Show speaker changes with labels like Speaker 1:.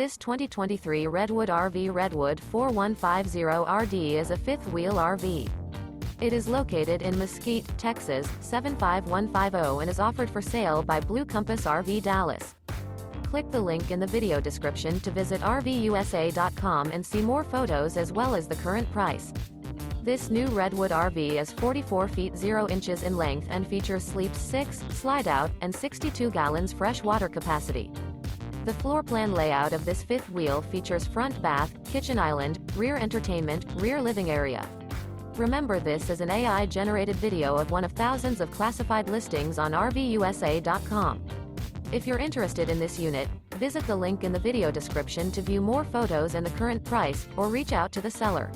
Speaker 1: This 2023 Redwood RV Redwood 4150RD is a fifth-wheel RV. It is located in Mesquite, Texas, 75150 and is offered for sale by Blue Compass RV Dallas. Click the link in the video description to visit RVUSA.com and see more photos as well as the current price. This new Redwood RV is 44 feet 0 inches in length and features sleeps 6, slide-out, and 62 gallons fresh water capacity. The floor plan layout of this fifth wheel features front bath, kitchen island, rear entertainment, rear living area. Remember, this is an AI-generated video of one of thousands of classified listings on RVUSA.com. If you're interested in this unit, visit the link in the video description to view more photos and the current price, or reach out to the seller.